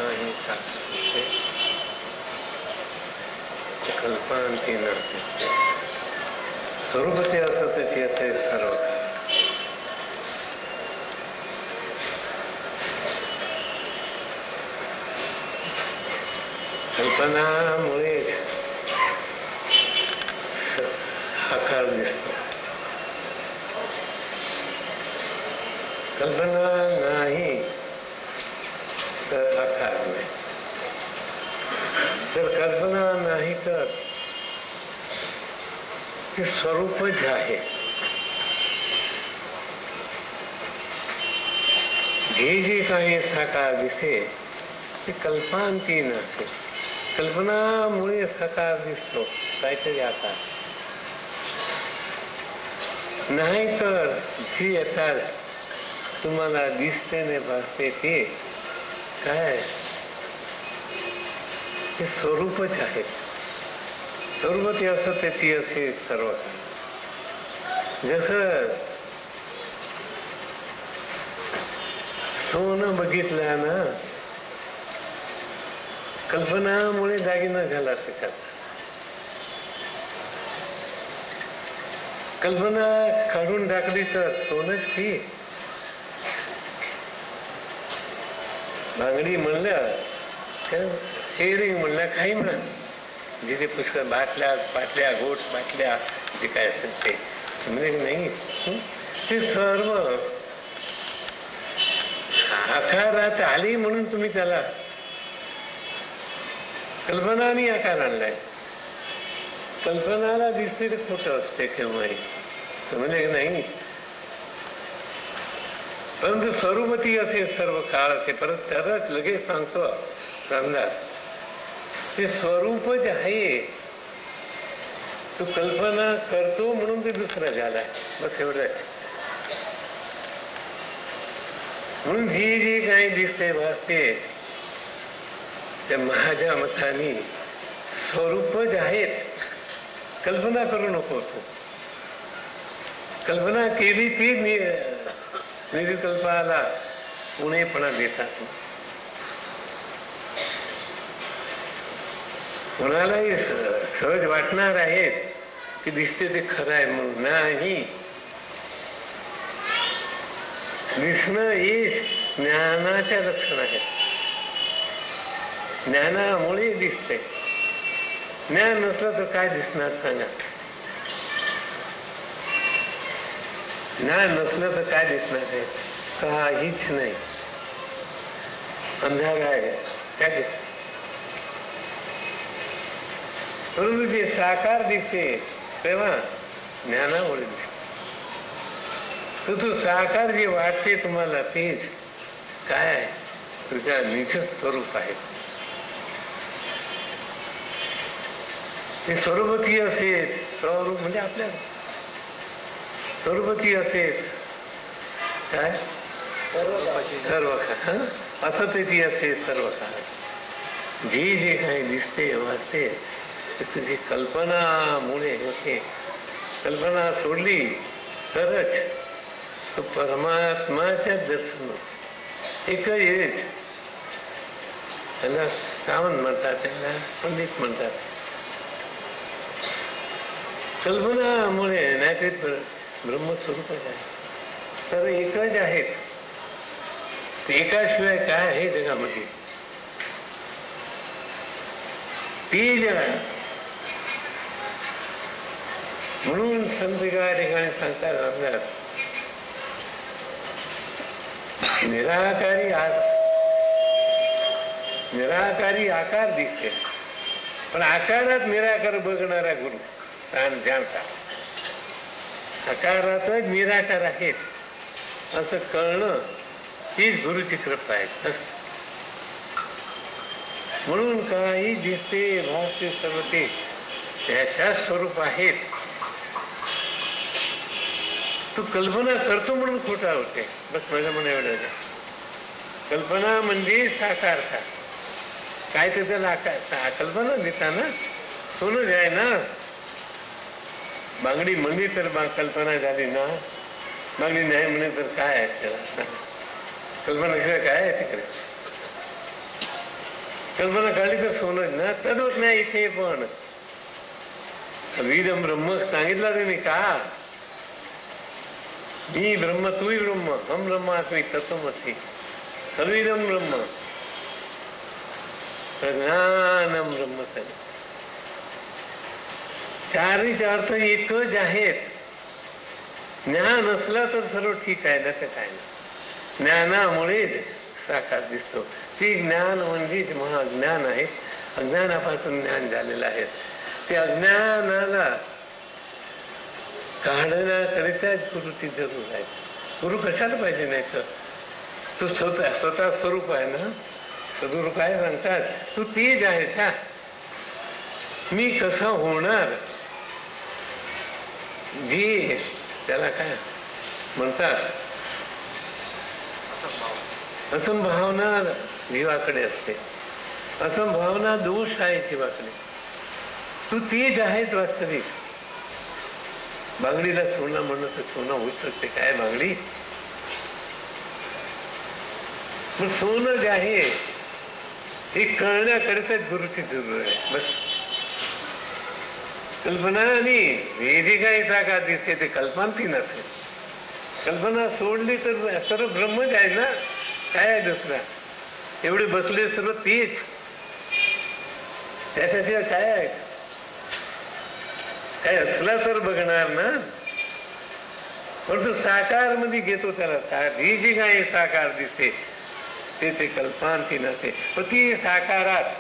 नाही साकार कल्पांती नसते स्वरूपते असते असे सर्व कल्पनामुळे आकार दिसतो. कल्पना नाही तर आकार नाही. तर कल्पना नाही तर ते स्वरूपच आहे. जे जे काही साकार दिसे ते कल्पांती नसते. कल्पनामुळे साकार दिसतो काहीतरी आकार. नाही तर जी आता तुम्हाला दिसते ने भासते ते काय ते स्वरूपच आहे. स्वरूप ते असं त्याची असे सर्व जसं सोनं बघितलं ना कल्पनामुळे दागिना घाला शकत. कल्पना काढून टाकली तर सोनच की बांगडी म्हणलं हेरिंग म्हणलं काही म्हण जिथे पुष्कळ बाटल्या पाटल्या गोट बाटल्या जे काय असेल ते म्हणजे नाही ते सर्व आकारात आली म्हणून तुम्ही त्याला कल्पनाने आकार आणलाय. कल्पनाला दिसते ते खोटं असते केव्हाही म्हणजे नाही. परंतु स्वरूपती असे सर्व काळ असे परत तरच लगेच सांगतो समजा ते स्वरूपच आहे. तू कल्पना करतो म्हणून ते दुसरा झालाय बस एवढंच. म्हणून जे जे काही दिसते भासते त्या माझ्या मताने स्वरूपच आहेत. कल्पना करू नको. तू कल्पना केली ती निर्विकल्पाला उणेपणा देतात. कोणालाही सहज वाटणार आहेत की दिसते ते खरं आहे म्हणून नाही. दिसणं हेच ज्ञानाच्या लक्षण आहे. ज्ञानामुळे दिसते. ज्ञान नसलं तर काय दिसणार सांगा. ज्ञान नसलं तर काय दिसणार आहे काहीच नाही. अंधार आहे काय दिसत. परंतु जे साकार दिसते तेव्हा ज्ञानामुळे दिसते. तर तू साकार जे वाटते तुम्हाला तेच काय आहे तुझ्या निज स्वरूप आहे. ते स्वरूपती असेल स्वरूप म्हणजे आपल्या स्वरूपती असेल काय सर्व काळ असं त्याची असेल सर्व काळ. जे जे काही दिसते वाटते ते तुझी कल्पनामुळे होते. कल्पना सोडली तरच तो परमात्माच्या दर्शन एकच हेच. त्यांना सावंत म्हणतात त्यांना पंडित म्हणतात. कल्पनामुळे नाही ते ब्रह्मस्वरूपच आहे. तर एकच आहेत. एकाशिवाय काय आहे जगामध्ये ते जग. म्हणून संत एका ठिकाणी सांगतात निराकारी आकार दिसते पण आकारात निराकार बघणारा गुरु जाणता. आकारातच निराकार आहेत असं कळणं हीच गुरुची कृपा आहे. म्हणून काही दिसते भासते सर्व ते त्याच्या स्वरूप आहेत. तू कल्पना करतो म्हणून खोटा होते बस माझ्या म्हणणं एवढं. कल्पना म्हणजे साकार का काय ते त्याला आकार कल्पना देता ना. सोनं आहे ना बांगडी म्हणली तर कल्पना झाली ना. बांगडी नाही म्हणे तर काय आहे त्याला कल्पनाशिवाय काय आहे तिकडे. कल्पना काढली तर सोनच ना. तदच नाही इथे पण वीरम ब्रह्म सांगितलं तुम्ही का? मी ब्रह्म तूही ब्रह्म, हम ब्रह्मास्मी तत्वमसी, सर्वीदम ब्रह्म प्रज्ञानम ब्रह्म. चारही अर्थ एकच आहेत. ज्ञान असला तर सर्व ठीक आहे, नसं काय नाही. ज्ञानामुळेच साकार दिसतो. ते ज्ञान म्हणजेच महाज्ञान आहे. अज्ञानापासून ज्ञान झालेलं आहे. ते अज्ञानाला काढण्याकरिता गुरुची जरूर आहे. गुरु कशाला पाहिजे? नाही तर तू स्वतः स्वरूप आहे ना. सद्गुरु काय सांगतात? तू तेच आहे का? मी कसा होणार? जी त्याला काय म्हणतात, असंभावना जीवाकडे असते. असंभावना दोष आहे जीवाकडे. तू तेच आहेच वास्तविक. बांगडीला सोनं म्हणलं तर सोनं होऊ शकते काय बांगडी? मग सोनं जे आहे हे कळण्याकरिता गुरुची जरूर आहे. बस कल्पना आणि हे जे काही साकार दिसते ते कल्पनाती नसते. कल्पना सोडली तर सर्व ब्रह्मच आहे ना. काय आहे दुसरा? एवढे बसले सर्व तेच. त्याच्याशिवाय काय आहे? काय असला तर बघणार ना. परंतु साकार मध्ये घेतो त्याला. ही जी काही साकार दिसते ते कल्पनाती नसते. पण ती साकारात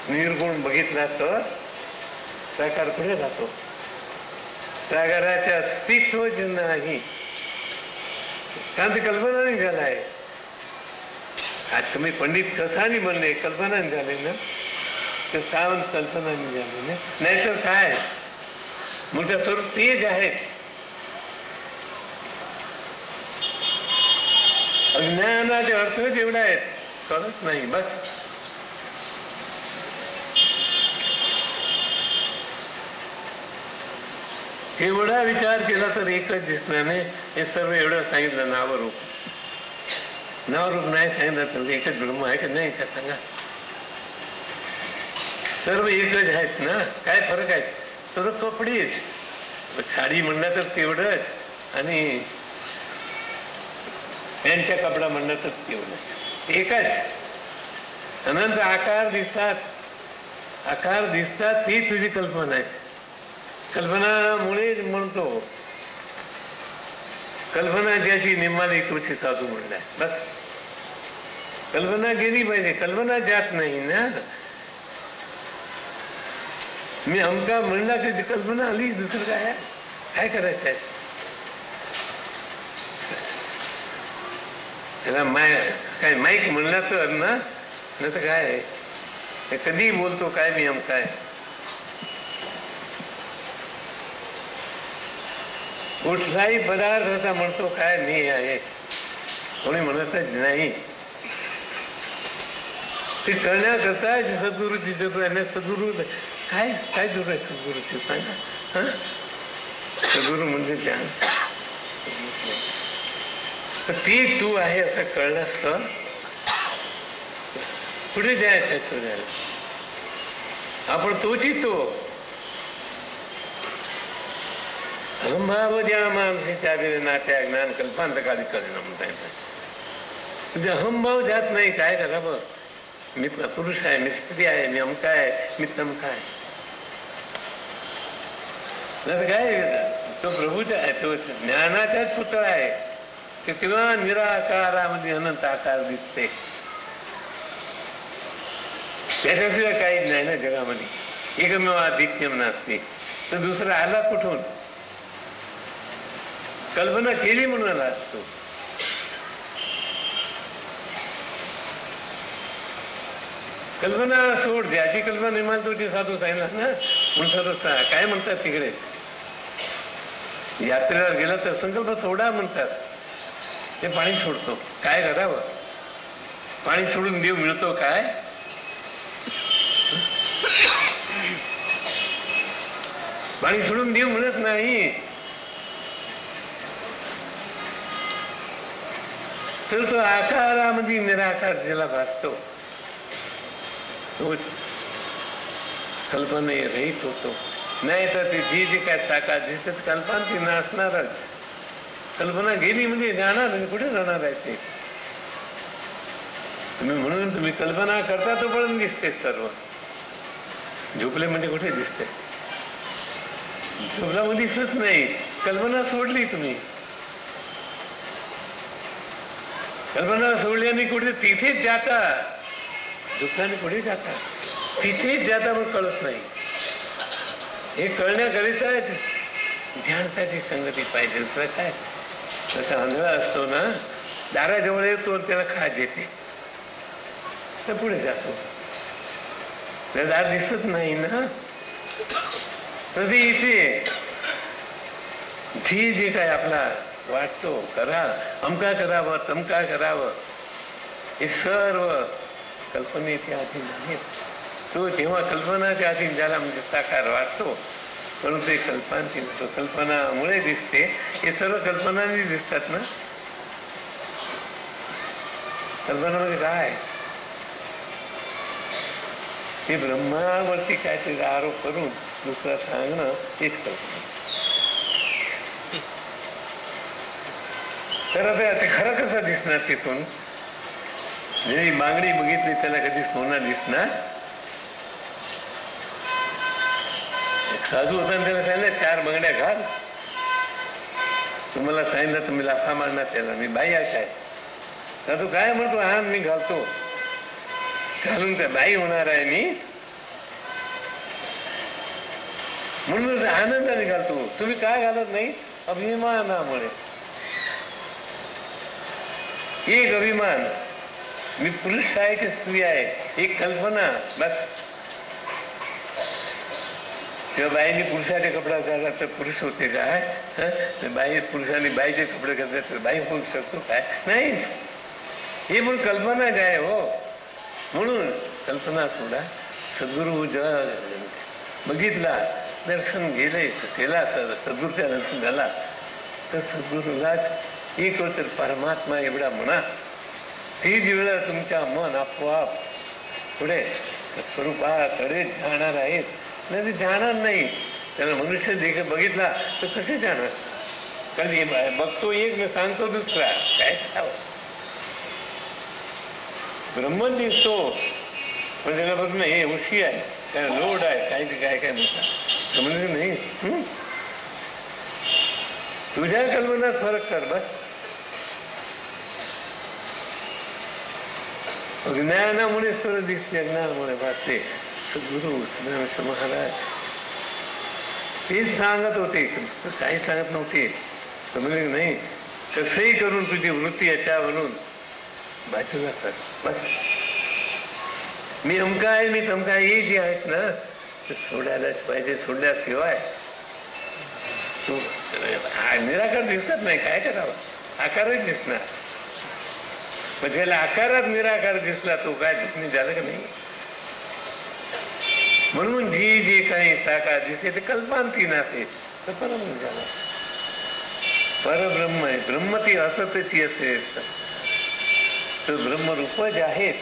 निर्गुण बघितला तर साकार पुढे जातो. साकाराचे अस्तित्वच नाही. कारण ते कल्पना नाही झाला आहे. आज तुम्ही पंडित कसानी म्हणले कल्पना झाले ना. ते सावंत कल्पना नाही झाले. नाहीतर काय मोठ्या स्वरूप तेच आहेत. अज्ञानाचे अर्थच एवढा आहेत कळत नाही. बस एवढा विचार केला तर एकच दिसणार नाही. हे सर्व एवढं सांगितलं नावरूप. नावरूप नाही सांगितलं तर एकच ब्रह्म आहे का नाही का सांगा? सर्व एकच आहेत ना. काय फरक आहे? सर्व कपडेच. साडी म्हणलं तर तेवढंच आणि यांच्या कपडा म्हणलं तर तेवढंच. एकच. अनंत आकार दिसतात. आकार दिसतात ती तुझी कल्पना आहे. कल्पनामुळे म्हणतो कल्पना ज्याची निम्माली तोची साधू म्हणलाय. बस कल्पना गेली पाहिजे. कल्पना जात नाही ना. मी अमका म्हणला की कल्पना आली. दुसरं काय काय करायचं आहे? त्याला काय माईक म्हणला तर ना. नाही तर काय आहे? कधी बोलतो काय मी अमका कुठलाही पदार्थाचा म्हणतो काय मी आहे. कोणी म्हणतच नाही. ते करण्याकरता सद्गुरूची जरूर आहे. सद्गुरू काय काय जरूर आहे सद्गुरूची सांगा. हा सद्गुरू म्हणजे त्या ती तू आहे असं कळलं तर पुढे जायचं शोधायला. आपण तोची तो अहंभाव ज्या माणसाच्या नाट्या ज्ञान कल्पांतकाली करणं म्हणता येतात. तुझे अहंभाव जात नाही. काय करा बघ. मी पुरुष आहे, मी स्त्री आहे, मी अमका आहे, मी तमका आहे. काय तो प्रभूचा आहे. तो ज्ञानाचाच पुतळा आहे. ते तेव्हा निराकारामध्ये अनंत आकार दिसते. त्याच्याशिवाय काहीच नाही ना जगामध्ये. एकमेव अद्वितीयम नास्ति. तर दुसरा आला कुठून? कल्पना केली म्हणून आला असतो. कल्पना सोड. ज्याची कल्पना निर्माण तोची साधू सांगितला ना. म्हणून काय म्हणतात तिकडे यात्रेला गेला तर संकल्प सोडा म्हणतात. ते पाणी सोडतो. काय करावं? पाणी सोडून देव मिळतो काय? पाणी सोडून देव मिळत नाही. तर तो आकारामध्ये निराकार ज्याला भासतो तो कल्पना रहित होतो. नाही तर ते जी काय साकार दिसत कल्पना ती नसणारच. कल्पना गेली म्हणजे जाणार कुठे जाणार आहे ते. तुम्ही म्हणून तुम्ही कल्पना करता तोपर्यंत दिसते सर्व. झोपले म्हणजे कुठे दिसते? झोपला मध्ये दिसत नाही. कल्पना सोडली तुम्ही. कल्पना सोडल्याने कुठे तिथेच जाता. दुःखाने कुठे जाता तिथेच जाता पण कळत नाही. हे कळण्याकरिता ध्यानाची संगती पाहिजे. दुसरं काय? तसा आंधळा असतो ना, दाराजवळ येतो त्याला खाज येते तर पुढे जातो. दार दिसत नाही ना, तरी इथे धी जे काय आपला वाटतो करा, अमका करावं तमका करावं, हे सर्व कल्पनेच्या अधीन आहेत. तो जेव्हा कल्पनाच्या अधीन झाला म्हणजे साकार वाटतो, परंतु ते कल्पनाती नसतो. कल्पनामुळे दिसते. हे सर्व कल्पनाने दिसतात ना. कल्पना म्हणजे काय? ते ब्रह्मावरती काहीतरी आरोप करून दुसरा सांगणं हेच कल्पना. तर आता ते खरं कसं दिसणार? तिथून जी मागणी बघितली त्याला कधी सोनं दिसणार? साधू होता त्याला सांगितलं 4 बांगड्या घाल. तुम्हाला सांगितलं तुम्ही लाफा मारणार त्याला. मी बाई आहे काय? साधू काय म्हणतो? हा मी घालतो. घालून त्या बाई होणार आहे मी म्हणून आनंदाने घालतो. तुम्ही काय घालत नाही? अभिमानामुळे. एक अभिमान, मी पुरुष आहे की स्त्री आहे, एक कल्पना बस. तेव्हा बाईने पुरुषाचे कपडे घातला तर पुरुष होते काय? बाई पुरुषाने बाईचे कपडे घातले तर बाई होऊ शकतो काय? नाही. हे पण कल्पना काय हो. म्हणून कल्पना सोडा. सद्गुरू जेव्हा बघितला, दर्शन गेले केला, सद्गुरूच्या दर्शन झाला तर सद्गुरूलाच एक तर परमात्मा एवढा म्हणा. तीच वेळा तुमच्या मन आपोआप पुढे स्वरूपाकडे जाणार आहेत. नाही ते जाणार नाही. त्याला मनुष्य देखील बघितला तर कसे जाणार? कारण बघतो एक मी सांगतो दुसरा काय ठाव. ब्रह्मन दिसतो पण त्याला बघ ना हे उशी आहे, त्याला लोड आहे, काय काय काय म्हणतात समजलं नाही. तुझ्या कल्पनात फरक कर बस. ज्ञानामुळे सर्व दिसते, अज्ञानामुळे वाटते. सद्गुरू महाराज तेच सांगत होते, काही सांगत नव्हते. समजले नाही. कसंही करून तुझी वृत्ती याच्यावरून बाजूला कर बस. मी अमका आहे, मी तमका आहे, हे जे आहेत ना ते सोडायलाच पाहिजे. सोडल्याशिवाय तू निराकार दिसत नाही. काय करावं? आकारच दिसणार. पण ज्याला आकारात निराकार दिसला तो काय दिसणे झालं का नाही. म्हणून जी जे काही साकार दिसते ते कल्पांती नसते तर परब्रह्म झाला. परब्रह्म आहे. ब्रह्म ती असतची असेल तर ब्रह्मरूप जे आहेत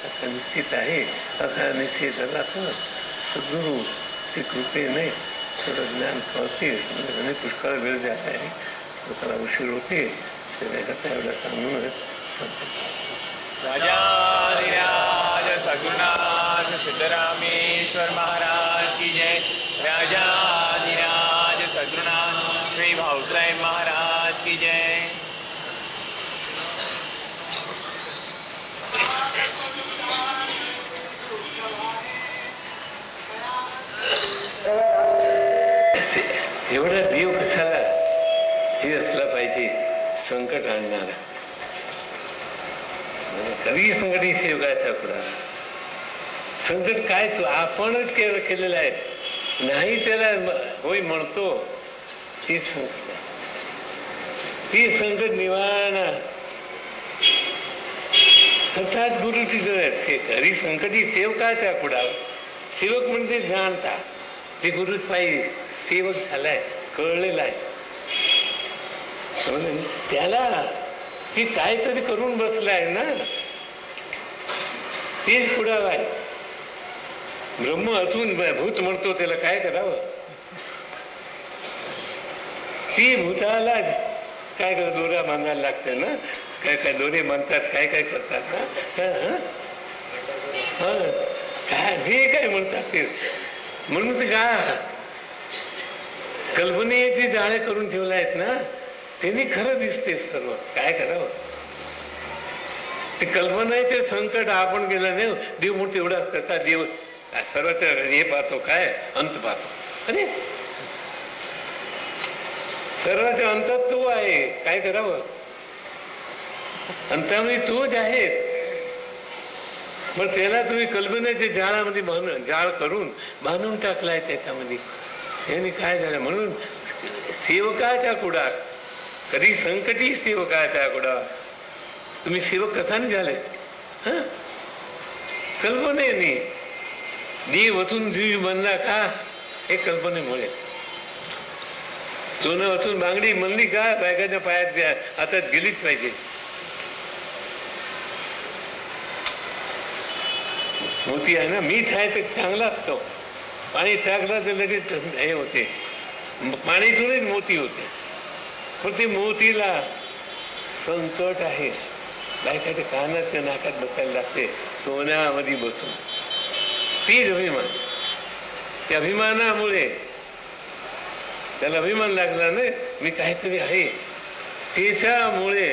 असं निश्चित आहे. असा निश्चित झाला तर सद्गुरू ती कृपेने थोडं ज्ञान कळते. पुष्कळ वेळ जात आहे, लोकांना उशीर होते. त्याच्याकरता एवढं सांगून राजाधिराज सद्गुरुनाथ सिद्धरामेश्वर महाराज की जय. राजाधिराज सद्गुरुनाथ श्री भाऊसाहेब महाराज की जय. एवढा देव कशाला हे असला पाहिजे. संकट आणणारा कधी संकटी सेवकाचा पुढा. संकट काय तू आपणच केलेलं आहे. नाही त्याला होय म्हणतो ती संकट. ती संकट निवारणा तथाच गुरुची गरज. हरी संकटी सेवकाचा पुढा. सेवक म्हणजे जाणता ते गुरुच पाहिजे. सेवक झालाय, कळलेला आहे. त्याला की काहीतरी करून बसलाय ना, तेच पुढावा आहे. ब्रह्म असून भूत म्हणतो, त्याला काय करावं? ती भूताला काय कर, दोरा बांधायला लागते ना, काय काय दोरे बांधतात, काय काय करतात ना, काय जे काय म्हणतात ते. म्हणून ते का कल्पनेचे जाळे करून ठेवले आहेत ना, त्यांनी खरं दिसते सर्व. काय करावं? ते कल्पनेचे संकट आपण गेलं नाही. देव म्हणतो एवढाच कसा देव सर्व हे पाहतो, काय अंत पाहतो. अरे सर्वांच्या अंतात तू आहे, काय करावं? अंतामध्ये तूच आहे. मग त्याला तुम्ही कल्पनेच्या जाळामध्ये जाळ करून बांधून टाकलाय त्याच्यामध्ये. यांनी काय झालं? म्हणून सेवकाच्या कुडा कधी संकटी सेवकाच्या कुडा. तुम्ही सेवक कसाने झाले? कल्पनेने. देव वचून जीव बनला का? हे कल्पनेमुळे. सोनं वचून बांगडी म्हणली का? बायकाच्या पायात हातात गेलीच पाहिजे. मोती आहे ना, मीठ आहे ते चांगला असतो. पाणी टाकलं तर लगेच हे होते, पाणीतूनच मोती होते. पण ते मोतीला संकट आहे. बायकाच्या कानात नाकात बसायला लागते, सोन्यामध्ये बसून. तीच अभिमान. त्या अभिमानामुळे त्याला अभिमान लागला नाही, मी काहीतरी आहे. त्याच्यामुळे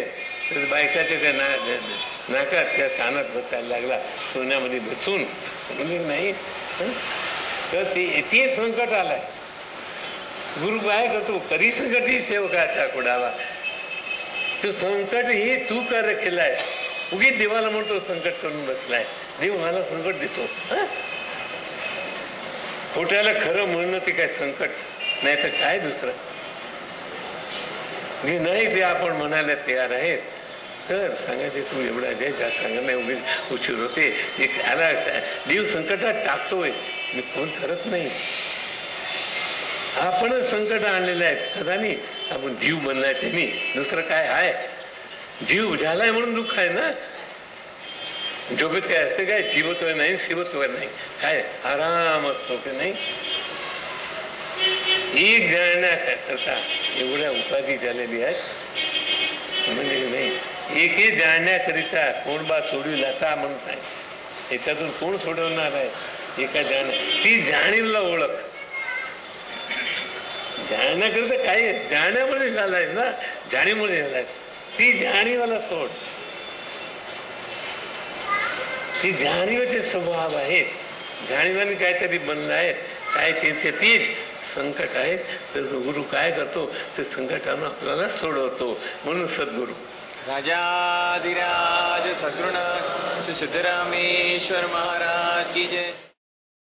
बायकाच्या त्या नाकात त्या कानात बसायला लागला, सोन्यामध्ये बसून. म्हणजे नाही तर ते संकट आलाय. गुरु काय करतो? कधी संकटी सेवकाचा कुडावा. तो संकट हे तू कार्य केलाय. उगीच देवाला म्हणतो संकट करून बसलाय. देव मला संकट देतो. खोट्याला खरं म्हणणं ते काय संकट नाही तर काय दुसरं. जे नाही ते आपण म्हणायला तयार आहेत. तर सांगायचे तू एवढा जय जा सांगा नाही, उगीच उशीर होते. एक आला देव संकटात टाकतोय, मी कोण करत नाही. आपणच संकट आणलेले आहेत कदानी. आपण जीव बनलाय त्यांनी, दुसरं काय आहे? जीव झालाय म्हणून दुःख आहे ना. जोगत काय असते? काय जीवत्व नाही, शिवत्व नाही. काय आराम असतो की नाही? एक जाणण्याकरता एवढ्या उपाधी झालेली आहेत म्हणजे नाही. एक जाणण्याकरिता कोण बा सोडवी लाता म्हणत आहे. याच्यातून कोण सोडवणार आहे? एका ती जाणीवला ओळख. जाणण्याकरिता काय? जाण्यामुळे झालाय ना, जाणीमुळे झालाय. ती जाणीवाला सोड. ती जाणीवाचे स्वभाव आहेत. जाणीवाने काहीतरी बनलं आहे, काय त्यांचे तेच संकट आहे. तर गुरु काय करतो? ते संकटानं आपल्याला सोडवतो. म्हणून सद्गुरु राजाधिराज सद्गुरुनाथ श्री सिद्धरामेश्वर महाराज की जय.